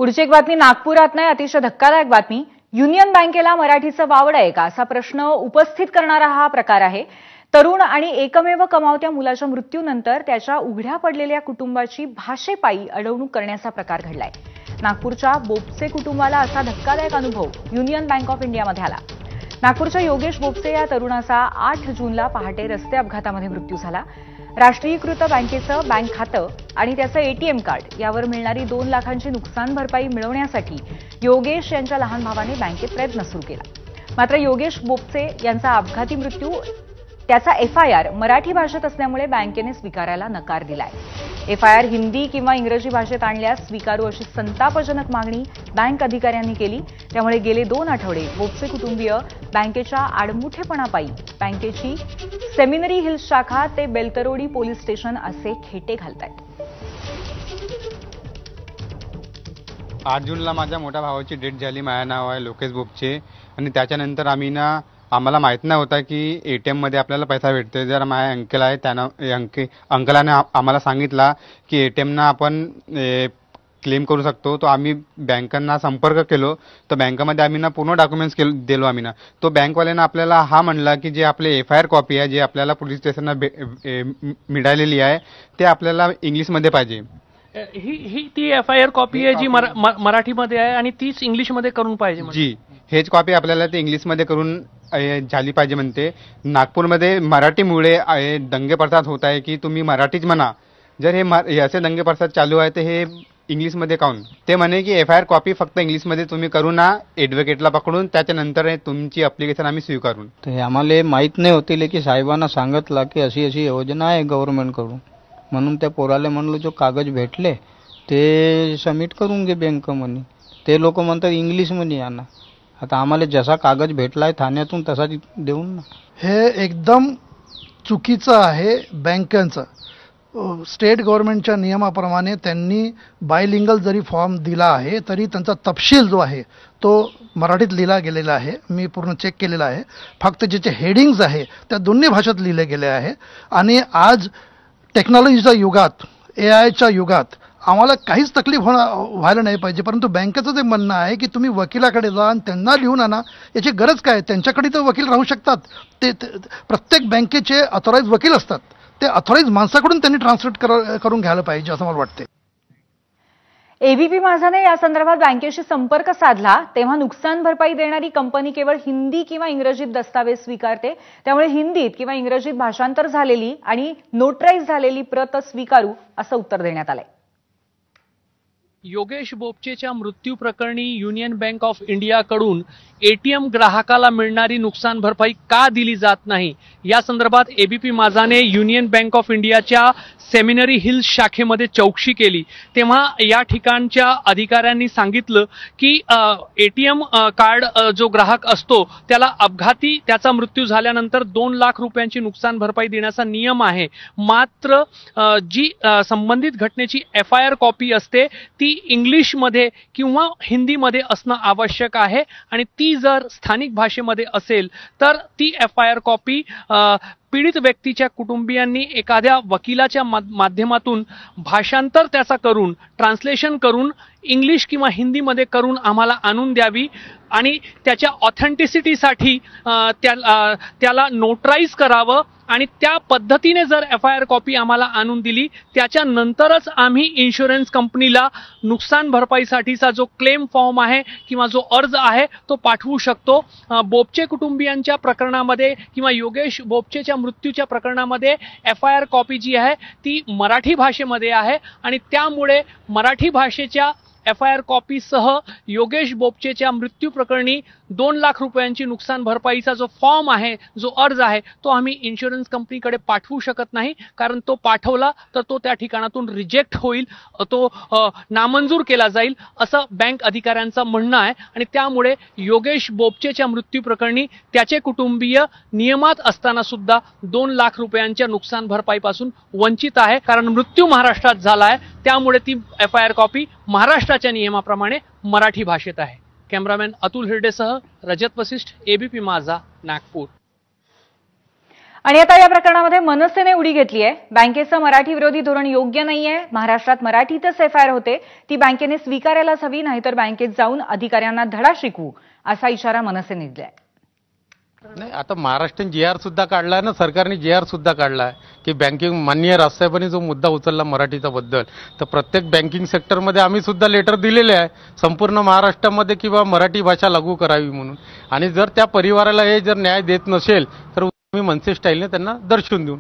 पुढची एक बातमी नागपुरात नाही, अतिशय धक्कादायक बातमी। युनियन बँकेला मराठीचं वावड आहे का असा प्रश्न उपस्थित करणारा हा प्रकार आहे। तरुण आणि एकमेव कमावत्या मुलाच्या मृत्यूनंतर त्याच्या उघड्या पडलेल्या कुटुंबाची भाषेपायी अडवणूक करण्याचा प्रकार घडलाय। नागपूरच्या बोपसे कुटुंबाला असा धक्कादायक अनुभव युनियन बँक ऑफ इंडियामध्ये आला। नागपूरच्या योगेश बोपसे या तरुणाचा 8 जूनला पहाटे रस्ते अपघातामध्ये मृत्यू झाला। राष्ट्रीयकृत बँकेचं बँक खातं आणि त्याचं एटीएम कार्ड यावर मिळणारी 2 लाखांची नुकसान भरपाई मिळवण्यासाठी योगेश यांच्या लहान भावाने बँकेत प्रयत्न सुरू केला। मात्र योगेश बोपसे यांचा अपघाती मृत्यू त्याचा एफआयआर मराठी भाषेत असल्यामुळे बँकेने स्वीकारायला नकार दिलाय। एफआयआर हिंदी किंवा इंग्रजी भाषेत आणल्यास स्वीकारू अशी संतापजनक मागणी बँक अधिकाऱ्यांनी केली। त्यामुळे गेले 2 आठवडे बोपसे कुटुंबीय बँकेच्या आडमुठेपणापायी बँकेची सेमिनरी हिल्स शाखा ते बेलतरोडी पोलीस स्टेशन असे खेटे घालतायत। 8 जूनला माझ्या मोठ्या भावाची डेथ झाली। माझं नाव आहे लोकेश बोपचे आणि त्याच्यानंतर आम्हाला माहित नाही होता की एटीएम मध्ये आपल्याला पैसा भेटतो। जर माझ्या अंकल आहे त्यानं अंकलाने आम्हाला सांगितला की एटीएम ना आपण क्लेम करू शकतो। तो आम्ही बँकांना संपर्क केलो, तर बँकेमध्ये आम्ही पूर्ण डॉक्युमेंट्स दिलो। आम्ही तो बँकवाल्यानं आपल्याला हा म्हणला की जे आपले एफआयआर कॉपी आहे, जे आपल्याला पोलीस स्टेशनला मिळालेली आहे, ते आपल्याला इंग्लिशमध्ये पाहिजे। ही ती एफआयआर कॉपी आहे जी मराठीमध्ये आहे आणि तीच इंग्लिशमध्ये करून पाहिजे। जी, हेच कॉपी आपल्याला ते इंग्लिशमध्ये करून झाली पाहिजे म्हणते। नागपूरमध्ये मराठीमुळे दंगे प्रसाद होत आहे की तुम्ही मराठीच म्हणा। जर हे असे दंगे प्रसाद चालू आहे तर हे इंग्लिशमध्ये काऊन? ते म्हणे की एफआयआर कॉपी फक्त इंग्लिशमध्ये तुम्ही करू ना, ॲडव्होकेटला पकडून त्याच्यानंतर तुमची अप्लिकेशन आम्ही स्वीकारून। तर हे आम्हाला माहीत नाही होते की साहेबांना सांगितलं की अशी अशी योजना आहे गव्हर्नमेंटकडून, म्हणून त्या पोराला म्हणलं जो कागद भेटले ते सबमिट करून घे बँक म्हणे। ते लोक म्हणतात इंग्लिशमध्ये आणा। आता आम्हाला जसा कागद भेटलाय ठाण्यातून तसा देऊन ना। हे एकदम चुकीचं आहे बँकांचं। स्टेट गव्हर्नमेंटच्या नियमाप्रमाणे त्यांनी बायलिंगल जरी फॉर्म दिला आहे तरी त्यांचा तपशील जो आहे तो मराठीत लिहिला गेलेला आहे। मी पूर्ण चेक केलेला आहे। फक्त ज्याचे हेडिंग्स आहे त्या दोन्ही भाषेत लिहिले गेले आहे। आणि आज टेक्नॉलॉजीच्या युगात, एआयच्या युगात आम्हाला काहीच तकलीफ व्हायला नाही पाहिजे। परंतु बँकेचं जे म्हणणं आहे की तुम्ही वकिलाकडे जा आणि त्यांना लिहून आणा, याची गरज काय? त्यांच्याकडे तर वकील राहू शकतात। ते प्रत्येक बँकेचे ऑथराइज वकील असतात, ते ऑथराइज माणसाकडून त्यांनी ट्रान्सलेट करून घ्यायला पाहिजे असं मला वाटते। एबीपी माझाने या संदर्भात बँकेशी संपर्क साधला तेव्हा नुकसान भरपाई देणारी कंपनी केवळ हिंदी किंवा इंग्रजीत दस्तावेज स्वीकारते। त्यामुळे हिंदीत किंवा इंग्रजीत भाषांतर झालेली आणि नोटराईज झालेली प्रत स्वीकारू असं उत्तर देण्यात आलंय। योगेश बोपचेच्या मृत्यू प्रकरणी युनियन बँक ऑफ इंडियाकडून एटीएम ग्राहकाला मिळणारी नुकसान भरपाई का दिली जात नाही या संदर्भात एबीपी माझाने युनियन बँक ऑफ इंडियाच्या सेमिनरी हिल्स शाखेमध्ये चौकशी केली। तेव्हा या ठिकाणच्या अधिकाऱ्यांनी सांगितलं की एटीएम कार्ड जो ग्राहक असतो त्याला अपघाती त्याचा मृत्यू झाल्यानंतर 2 लाख रुपयांची नुकसान भरपाई देण्याचा नियम आहे। मात्र जी संबंधित घटनेची एफआयआर कॉपी असते ती इंग्लिशमध्ये किंवा हिंदीमध्ये असणं आवश्यक आहे आणि ती जर स्थानिक भाषेमध्ये असेल तर ती एफआयआर कॉपी पीडित व्यक्तीच्या कुटुंबियांनी एखाद्या वकिलाच्या माध्यमातून भाषांतर त्याचा करून ट्रान्सलेशन करून इंग्लिश किंवा हिंदीमध्ये करून आम्हाला आणून द्यावी आणि त्याच्या ऑथेंटिसिटीसाठी त्याला नोटराईज करावं आणि त्या पद्धतीने जर एफआयआर कॉपी आम्हाला आणून दिली त्याच्यानंतरच आम्ही इन्शुरन्स कंपनीला नुकसान भरपाईसाठीचा जो क्लेम फॉर्म आहे किंवा जो अर्ज आहे तो पाठवू शकतो। बोपचे कुटुंबियांच्या प्रकरणामध्ये किंवा योगेश बोपचेच्या मृत्यूच्या प्रकरणामध्ये एफआयआर कॉपी जी आहे ती मराठी भाषेमध्ये आहे आणि त्यामुळे मराठी भाषेच्या एफआयआर कॉपीसह योगेश बोपचेच्या मृत्यू प्रकरणी 2 लाख रुपयांची नुकसान भरपाईचा जो फॉर्म आहे, जो अर्ज आहे तो आम्ही इन्शुरन्स कंपनीकडे पाठवू शकत नाही, कारण तो पाठवला तर तो त्या ठिकाणातून रिजेक्ट होईल, तो नामंजूर केला जाईल असं बँक अधिकाऱ्यांचं म्हणणं आहे। आणि त्यामुळे योगेश बोपचेच्या मृत्यू प्रकरणी त्याचे कुटुंबीय नियमात असताना सुद्धा 2 लाख रुपयांच्या नुकसान भरपाईपासून वंचित आहे, कारण मृत्यू महाराष्ट्रात झाला आहे त्यामुळे ती एफआयआर कॉपी महाराष्ट्राच्या नियमाप्रमाणे मराठी भाषेत आहे। कॅमेरामॅन अतुल हिरडेसह रजत वशिष्ठ, एबीपी माझा, नागपूर। आणि आता या प्रकरणामध्ये मनसेने उडी घेतली आहे. बँकेचं मराठी विरोधी धोरण योग्य नाहीये. महाराष्ट्रात मराठीतच एफआयआर होते, ती बँकेने स्वीकारायलाच हवी, नाहीतर बँकेत जाऊन अधिकाऱ्यांना धडा शिकवू असा इशारा मनसेने दिलाय. नाही, आता महाराष्ट्राने जी आर सुद्धा काढलाय ना, सरकारने जी आर सुद्धा काढलाय की बँकिंग माननीय राजसाहेबांनी जो मुद्दा उचलला मराठीचा बद्दल, तर प्रत्येक बँकिंग सेक्टरमध्ये आम्ही सुद्धा लेटर दिलेले आहे संपूर्ण महाराष्ट्रामध्ये किंवा मराठी भाषा लागू करावी म्हणून. आणि जर त्या परिवाराला हे जर न्याय देत नसेल तर आम्ही मनसे स्टाईलने त्यांना दर्शवून देऊ.